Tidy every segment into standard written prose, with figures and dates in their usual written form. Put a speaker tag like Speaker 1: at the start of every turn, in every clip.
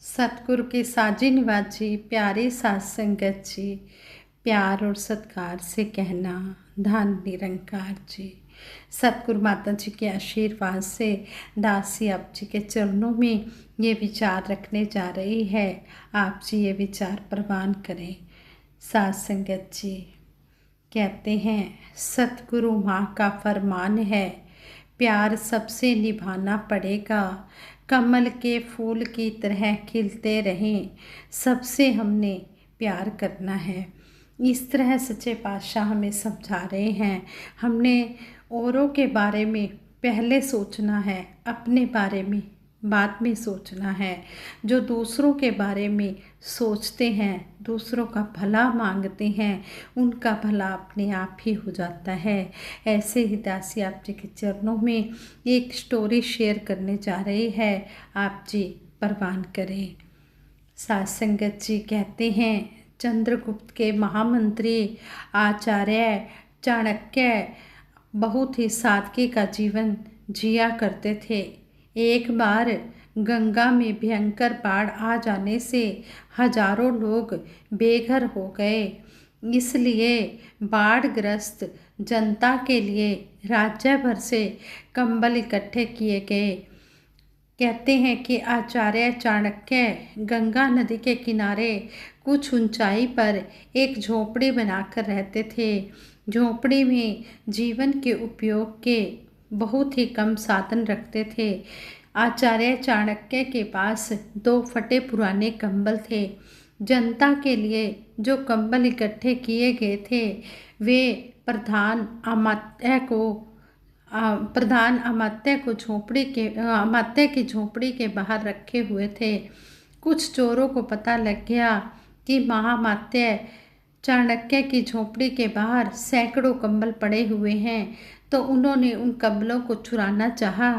Speaker 1: सतगुरु के साजी निवाज जी, प्यारे साध संगत जी, प्यार और सत्कार से कहना धन निरंकार जी। सतगुरु माता जी के आशीर्वाद से दासी आप जी के चरणों में ये विचार रखने जा रही है। आप जी ये विचार प्रवान करें। साध संगत जी कहते हैं, सतगुरु माँ का फरमान है, प्यार सबसे निभाना पड़ेगा। कमल के फूल की तरह खिलते रहें, सबसे हमने प्यार करना है। इस तरह सच्चे पातशाह हमें समझा रहे हैं। हमने औरों के बारे में पहले सोचना है, अपने बारे में बाद में सोचना है। जो दूसरों के बारे में सोचते हैं, दूसरों का भला मांगते हैं, उनका भला अपने आप ही हो जाता है। ऐसे ही दासी आप जी के चरणों में एक स्टोरी शेयर करने जा रही है। आप जी परवान करें। साध संगत जी कहते हैं, चंद्रगुप्त के महामंत्री आचार्य चाणक्य बहुत ही सादगी का जीवन जिया करते थे। एक बार गंगा में भयंकर बाढ़ आ जाने से हजारों लोग बेघर हो गए। इसलिए बाढ़ग्रस्त जनता के लिए राज्य भर से कंबल इकट्ठे किए गए। कहते हैं कि आचार्य चाणक्य गंगा नदी के किनारे कुछ ऊंचाई पर एक झोपड़ी बनाकर रहते थे। झोपड़ी में जीवन के उपयोग के बहुत ही कम साधन रखते थे। आचार्य चाणक्य के पास 2 फटे पुराने कंबल थे। जनता के लिए जो कंबल इकट्ठे किए गए थे वे प्रधान अमात्य की झोपड़ी के बाहर रखे हुए थे। कुछ चोरों को पता लग गया कि महामात्य चाणक्य की झोपड़ी के बाहर सैकड़ों कंबल पड़े हुए हैं, तो उन्होंने उन कंबलों को चुराना चाहा।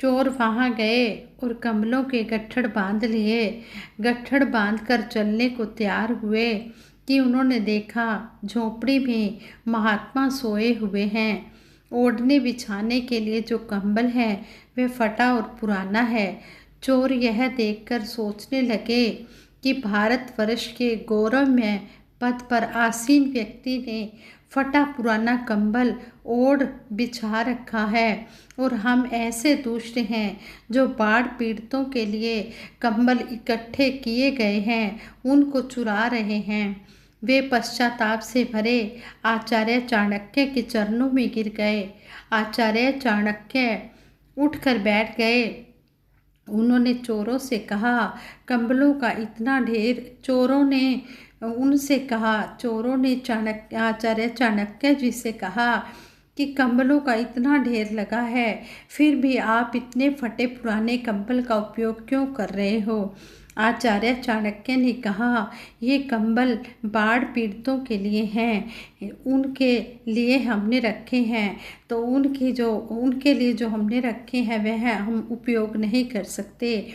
Speaker 1: चोर वहाँ गए और कंबलों के गट्ठड़ बांध लिए। गट्ठड़ बांधकर चलने को तैयार हुए कि उन्होंने देखा झोपड़ी में महात्मा सोए हुए हैं। ओढ़ने बिछाने के लिए जो कंबल है वह फटा और पुराना है। चोर यह देखकर सोचने लगे कि भारतवर्ष के गौरवमय पद पर आसीन व्यक्ति ने फटा पुराना कंबल ओढ़ बिछा रखा है और हम ऐसे दुष्ट हैं जो बाढ़ पीड़ितों के लिए कंबल इकट्ठे किए गए हैं उनको चुरा रहे हैं। वे पश्चाताप से भरे आचार्य चाणक्य के चरणों में गिर गए। आचार्य चाणक्य उठकर बैठ गए। उन्होंने चोरों से कहा, कंबलों का इतना ढेर। चोरों ने आचार्य चाणक्य जी से कहा कि कंबलों का इतना ढेर लगा है, फिर भी आप इतने फटे पुराने कंबल का उपयोग क्यों कर रहे हो? आचार्य चाणक्य ने कहा, ये कंबल बाढ़ पीड़ितों के लिए हैं, उनके लिए हमने रखे हैं, तो उनके लिए जो हमने रखे हैं वह हम उपयोग नहीं कर सकते।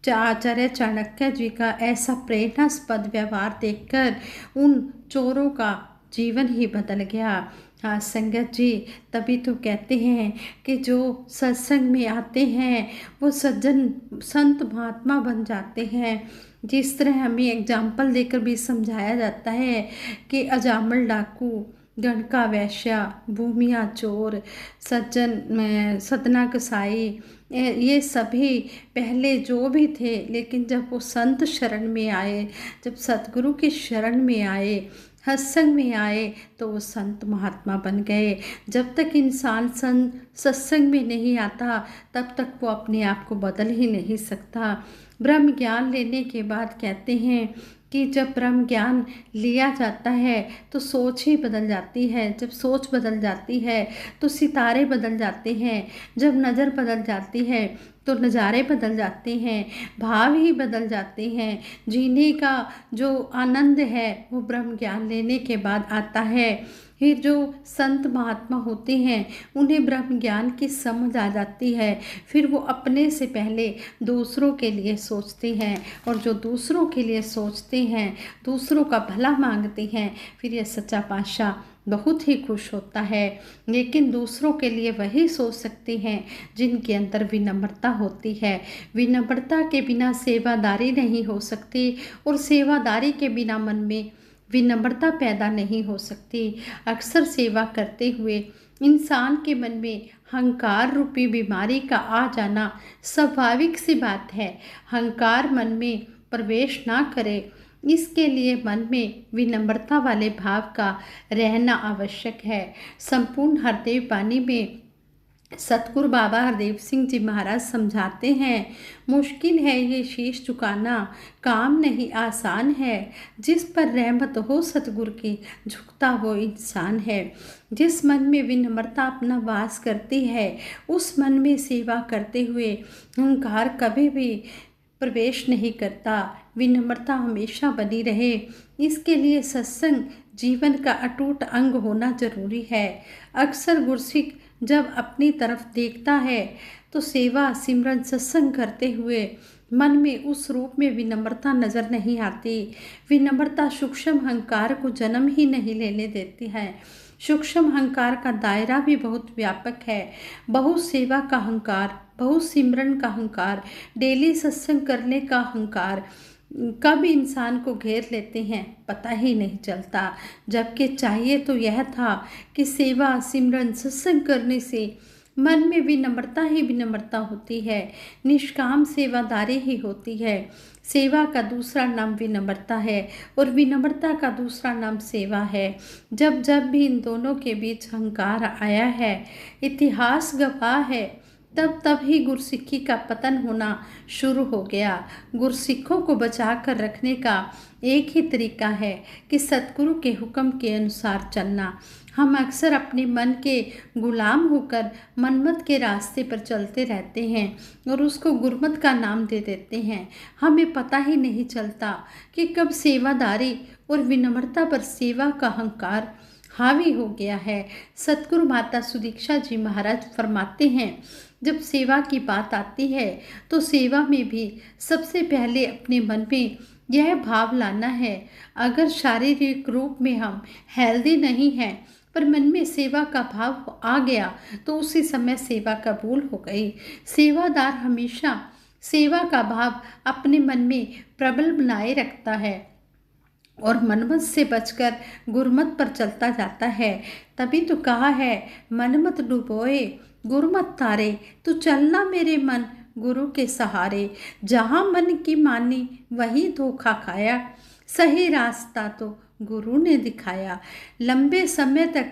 Speaker 1: आचार्य चाणक्य जी का ऐसा प्रेरणास्पद व्यवहार देखकर उन चोरों का जीवन ही बदल गया। हाँ संगत जी, तभी तो कहते हैं कि जो सत्संग में आते हैं वो संत महात्मा बन जाते हैं। जिस तरह हमें एग्जाम्पल देकर भी समझाया जाता है कि अजामल डाकू, गणका वैश्या, भूमिया चोर, सतना कसाई, ये सभी पहले जो भी थे, लेकिन जब वो संत शरण में आए, जब सतगुरु की शरण में आए, सत्संग में आए, तो वो संत महात्मा बन गए। जब तक इंसान सत्संग में नहीं आता तब तक वो अपने आप को बदल ही नहीं सकता। ब्रह्म ज्ञान लेने के बाद कहते हैं कि जब ब्रह्म ज्ञान लिया जाता है तो सोच ही बदल जाती है। जब सोच बदल जाती है तो सितारे बदल जाते हैं। जब नज़र बदल जाती है तो नज़ारे बदल जाते हैं, भाव ही बदल जाते हैं। जीने का जो आनंद है वो ब्रह्म ज्ञान लेने के बाद आता है। फिर जो संत महात्मा होते हैं उन्हें ब्रह्म ज्ञान की समझ आ जाती है। फिर वो अपने से पहले दूसरों के लिए सोचते हैं, और जो दूसरों के लिए सोचते हैं, दूसरों का भला मांगते हैं, फिर ये सच्चा पातशाह बहुत ही खुश होता है। लेकिन दूसरों के लिए वही सोच सकते हैं जिनके अंदर विनम्रता होती है। विनम्रता के बिना सेवादारी नहीं हो सकती और सेवादारी के बिना मन में विनम्रता पैदा नहीं हो सकती। अक्सर सेवा करते हुए इंसान के मन में हंकार रूपी बीमारी का आ जाना स्वाभाविक सी बात है। हंकार मन में प्रवेश ना करे, इसके लिए मन में विनम्रता वाले भाव का रहना आवश्यक है। संपूर्ण हरदेव वाणी में सतगुरु बाबा हरदेव सिंह जी महाराज समझाते हैं, मुश्किल है ये शीश झुकाना, काम नहीं आसान है। जिस पर रहमत हो सतगुरु की, झुकता वो इंसान है। जिस मन में विनम्रता अपना वास करती है, उस मन में सेवा करते हुए अहंकार कभी भी प्रवेश नहीं करता। विनम्रता हमेशा बनी रहे, इसके लिए सत्संग जीवन का अटूट अंग होना जरूरी है। अक्सर गुरसिख जब अपनी तरफ देखता है तो सेवा सिमरन सत्संग करते हुए मन में उस रूप में विनम्रता नजर नहीं आती। विनम्रता सूक्ष्म अहंकार को जन्म ही नहीं लेने देती है। सूक्ष्म अहंकार का दायरा भी बहुत व्यापक है। बहुत सेवा का अहंकार, बहुत सिमरन का अहंकार, डेली सत्संग करने का अहंकार कब इंसान को घेर लेते हैं पता ही नहीं चलता। जबकि चाहिए तो यह था कि सेवा सिमरन सत्संग करने से मन में विनम्रता ही विनम्रता होती है, निष्काम सेवादारी ही होती है। सेवा का दूसरा नाम विनम्रता है और विनम्रता का दूसरा नाम सेवा है। जब जब भी इन दोनों के बीच अहंकार आया है, इतिहास गवाह है, तब तब ही गुरसिक्खी का पतन होना शुरू हो गया। गुरसिखों को बचा कर रखने का एक ही तरीका है कि सतगुरु के हुक्म के अनुसार चलना। हम अक्सर अपने मन के गुलाम होकर मनमत के रास्ते पर चलते रहते हैं और उसको गुरमत का नाम दे देते हैं। हमें पता ही नहीं चलता कि कब सेवादारी और विनम्रता पर सेवा का अहंकार हावी हो गया है। सतगुरु माता सुदीक्षा जी महाराज फरमाते हैं, जब सेवा की बात आती है तो सेवा में भी सबसे पहले अपने मन में यह भाव लाना है, अगर शारीरिक रूप में हम हेल्दी नहीं हैं पर मन में सेवा का भाव आ गया तो उसी समय सेवा कबूल हो गई। सेवादार हमेशा सेवा का भाव अपने मन में प्रबल बनाए रखता है और मनमत से बचकर गुरमत पर चलता जाता है। तभी तो कहा है, मनमत डुबोए गुरमत तारे, तू चलना मेरे मन गुरु के सहारे। जहाँ मन की मानी वही धोखा खाया, सही रास्ता तो गुरु ने दिखाया। लंबे समय तक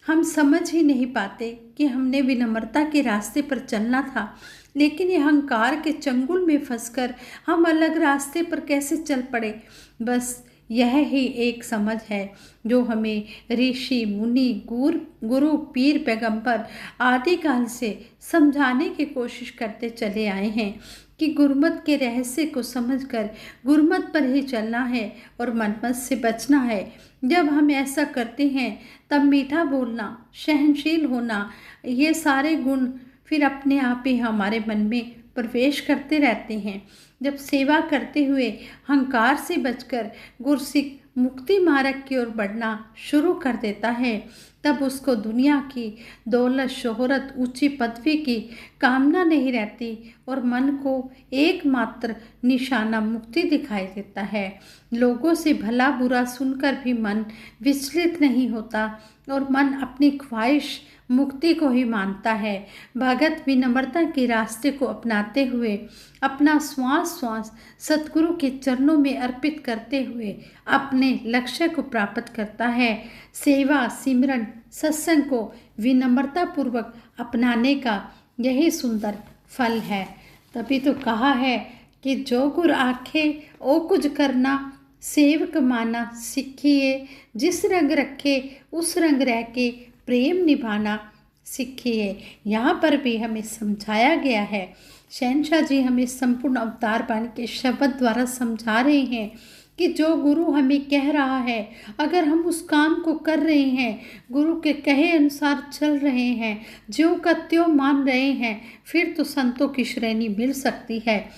Speaker 1: हम समझ ही नहीं पाते कि हमने विनम्रता के रास्ते पर चलना था, लेकिन ये अहंकार के चंगुल में फंसकर हम अलग रास्ते पर कैसे चल पड़े। बस यह ही एक समझ है जो हमें ऋषि मुनि गुरु पीर पैगंबर आदि काल से समझाने की कोशिश करते चले आए हैं कि गुरमत के रहस्य को समझकर गुरमत पर ही चलना है और मनमत से बचना है। जब हम ऐसा करते हैं तब मीठा बोलना, सहनशील होना, ये सारे गुण फिर अपने आप ही हमारे मन में प्रवेश करते रहते हैं। जब सेवा करते हुए अहंकार से बचकर गुरसिख मुक्ति मार्ग की ओर बढ़ना शुरू कर देता है, तब उसको दुनिया की दौलत, शोहरत, ऊंची पदवी की कामना नहीं रहती और मन को एकमात्र निशाना मुक्ति दिखाई देता है। लोगों से भला बुरा सुनकर भी मन विचलित नहीं होता और मन अपनी ख्वाहिश मुक्ति को ही मानता है। भगत विनम्रता के रास्ते को अपनाते हुए अपना श्वास श्वास सतगुरु के चरणों में अर्पित करते हुए अपने लक्ष्य को प्राप्त करता है। सेवा सिमरन सत्संग को विनम्रता पूर्वक अपनाने का यही सुंदर फल है। तभी तो कहा है कि जो गुर आखे ओ कुछ करना, सेवक माना सीखिए, जिस रंग रखे उस रंग रह के प्रेम निभाना सीखिए। यहाँ पर भी हमें समझाया गया है, शहनशाह जी हमें संपूर्ण अवतार बानी के शब्द द्वारा समझा रहे हैं कि जो गुरु हमें कह रहा है, अगर हम उस काम को कर रहे हैं, गुरु के कहे अनुसार चल रहे हैं, ज्यों का त्यों मान रहे हैं, फिर तो संतों की श्रेणी मिल सकती है।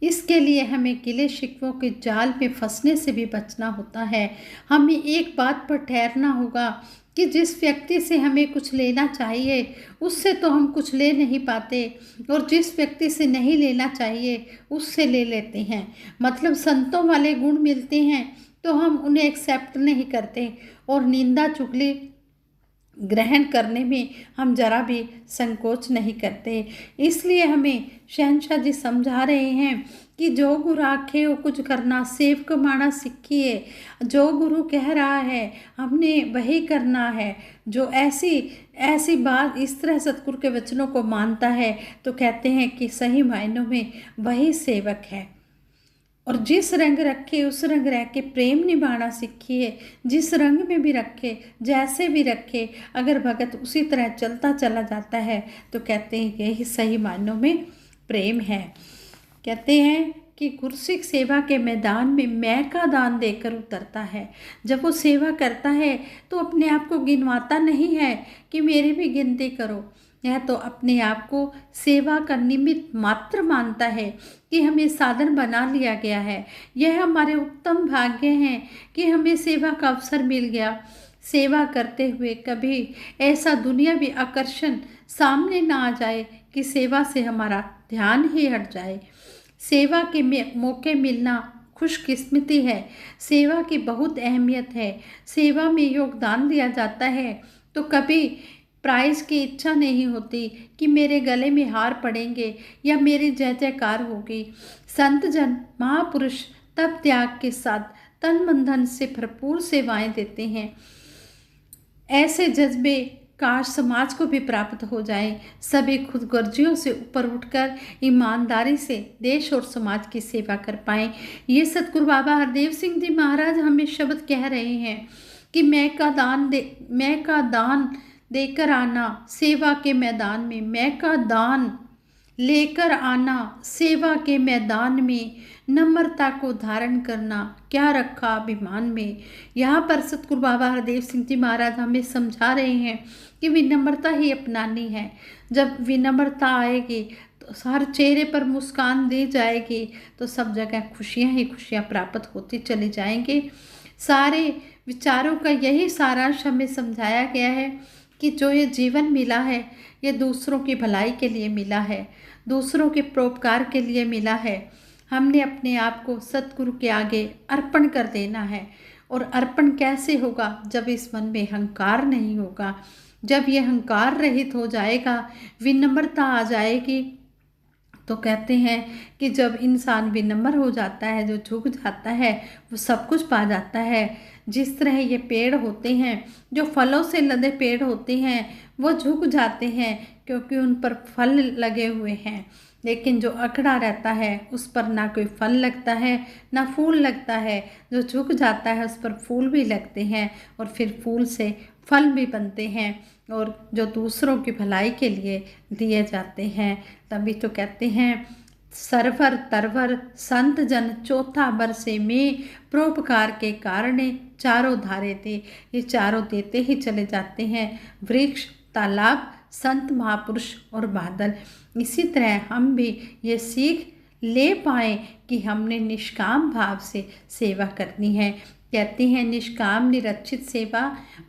Speaker 1: इसके लिए हमें गिले शिकवों के जाल में फंसने से भी बचना होता है। हमें एक बात पर ठहरना होगा कि जिस व्यक्ति से हमें कुछ लेना चाहिए उससे तो हम कुछ ले नहीं पाते, और जिस व्यक्ति से नहीं लेना चाहिए उससे ले लेते हैं। मतलब संतों वाले गुण मिलते हैं तो हम उन्हें एक्सेप्ट नहीं करते, और निंदा चुगली ग्रहण करने में हम जरा भी संकोच नहीं करते। इसलिए हमें शहंशाह जी समझा रहे हैं कि जो गुरु आखे वो कुछ करना, सेवक माना सीखिए। जो गुरु कह रहा है हमने वही करना है। जो ऐसी ऐसी बात इस तरह सतगुरु के वचनों को मानता है तो कहते हैं कि सही मायनों में वही सेवक है। और जिस रंग रखे उस रंग रह के प्रेम निभाना सीखिए। जिस रंग में भी रखे, जैसे भी रखे, अगर भगत उसी तरह चलता चला जाता है तो कहते हैं कि यही सही मायनों में प्रेम है। कहते हैं कि गुरसिख सेवा के मैदान में मैं का दान देकर उतरता है। जब वो सेवा करता है तो अपने आप को गिनवाता नहीं है कि मेरी भी गिनती करो। यह तो अपने आप को सेवा का निमित्त मात्र मानता है कि हमें साधन बना लिया गया है। यह हमारे उत्तम भाग्य हैं कि हमें सेवा का अवसर मिल गया। सेवा करते हुए कभी ऐसा दुनियावी आकर्षण सामने ना आ जाए कि सेवा से हमारा ध्यान ही हट जाए। सेवा के मौके मिलना खुशकिस्मती है। सेवा की बहुत अहमियत है। सेवा में योगदान दिया जाता है तो कभी प्राइज की इच्छा नहीं होती कि मेरे गले में हार पड़ेंगे या मेरी जय जयकार होगी। संत जन महापुरुष तप त्याग के साथ तन मन धन से भरपूर सेवाएं देते हैं। ऐसे जज्बे काश समाज को भी प्राप्त हो जाए। सभी खुदगर्जियों से ऊपर उठकर ईमानदारी से देश और समाज की सेवा कर पाएं। ये सतगुरु बाबा हरदेव सिंह जी महाराज हमें शब्द कह रहे हैं कि मैं का दान देकर आना सेवा के मैदान में, मैं का दान लेकर आना सेवा के मैदान में, नम्रता को धारण करना क्या रखा अभिमान में। यहाँ पर सतगुरु बाबा हरदेव सिंह जी महाराज हमें समझा रहे हैं कि विनम्रता ही अपनानी है। जब विनम्रता आएगी तो हर चेहरे पर मुस्कान दी जाएगी तो सब जगह खुशियाँ ही खुशियाँ प्राप्त होती चली जाएंगी। सारे विचारों का यही सारांश हमें समझाया गया है कि जो ये जीवन मिला है ये दूसरों की भलाई के लिए मिला है, दूसरों के परोपकार के लिए मिला है। हमने अपने आप को सतगुरु के आगे अर्पण कर देना है। और अर्पण कैसे होगा? जब इस मन में अहंकार नहीं होगा, जब ये अहंकार रहित हो जाएगा, विनम्रता आ जाएगी। तो कहते हैं कि जब इंसान विनम्र हो जाता है, जो झुक जाता है, वो सब कुछ पा जाता है। जिस तरह ये पेड़ होते हैं, जो फलों से लदे पेड़ होते हैं, वो झुक जाते हैं क्योंकि उन पर फल लगे हुए हैं। लेकिन जो अकड़ा रहता है उस पर ना कोई फल लगता है ना फूल लगता है। जो झुक जाता है उस पर फूल भी लगते हैं और फिर फूल से फल भी बनते हैं और जो दूसरों की भलाई के लिए दिए जाते हैं। तभी तो कहते हैं सरवर तरवर संत जन चौथा बरसे में परोपकार के कारण चारों धारे थे। ये चारों देते ही चले जाते हैं, वृक्ष, तालाब, संत, महापुरुष और बादल। इसी तरह हम भी ये सीख ले पाएँ कि हमने निष्काम भाव से सेवा करनी है। कहते हैं निष्काम निरक्षित सेवा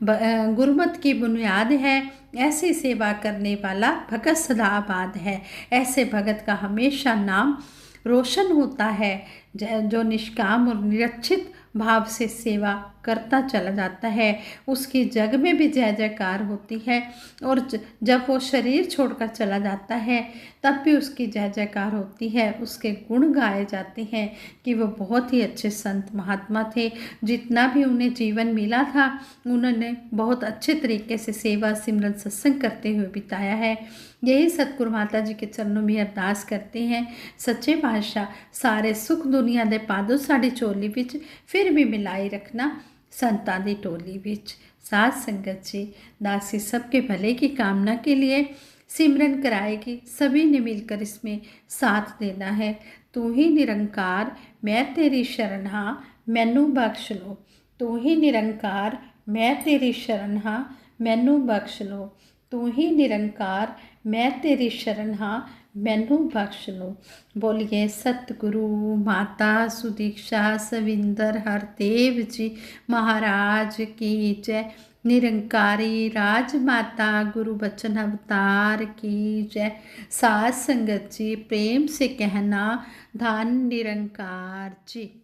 Speaker 1: गुरुमत की बुनियाद है। ऐसी सेवा करने वाला भगत सदा आबाद है। ऐसे भगत का हमेशा नाम रोशन होता है जो निष्काम और निरक्षित भाव से सेवा करता चला जाता है। उसकी जग में भी जय जयकार होती है और जब वो शरीर छोड़कर चला जाता है तब भी उसकी जय जयकार होती है। उसके गुण गाए जाते हैं कि वो बहुत ही अच्छे संत महात्मा थे। जितना भी उन्हें जीवन मिला था उन्होंने बहुत अच्छे तरीके से सेवा सिमरन सत्संग करते हुए बिताया है। यही सतगुरु माता जी के चरणों में अरदास करते हैं, सच्चे पातशाह सारे सुख दुनिया दे पादो साड़ी चोली विच फिर भी मिलाई रखना संतां दी टोली विच। साध संगत जी दासी सबके भले की कामना के लिए सिमरन कराएगी। सभी ने मिलकर इसमें साथ देना है। तू ही निरंकार मैं तेरी शरण हाँ मैनू बख्श लो। तू ही निरंकार मैं तेरी शरण हाँ मैनू बख्श लो। तू ही निरंकार मैं तेरी शरण हाँ मैनू बख्श लो। बोलिए सतगुरु माता सुदीक्षा सविंदर हरदेव जी महाराज की जय। निरंकारी राजमाता गुरु बचन अवतार की जय। साथ संगत जी प्रेम से कहना धन निरंकार जी।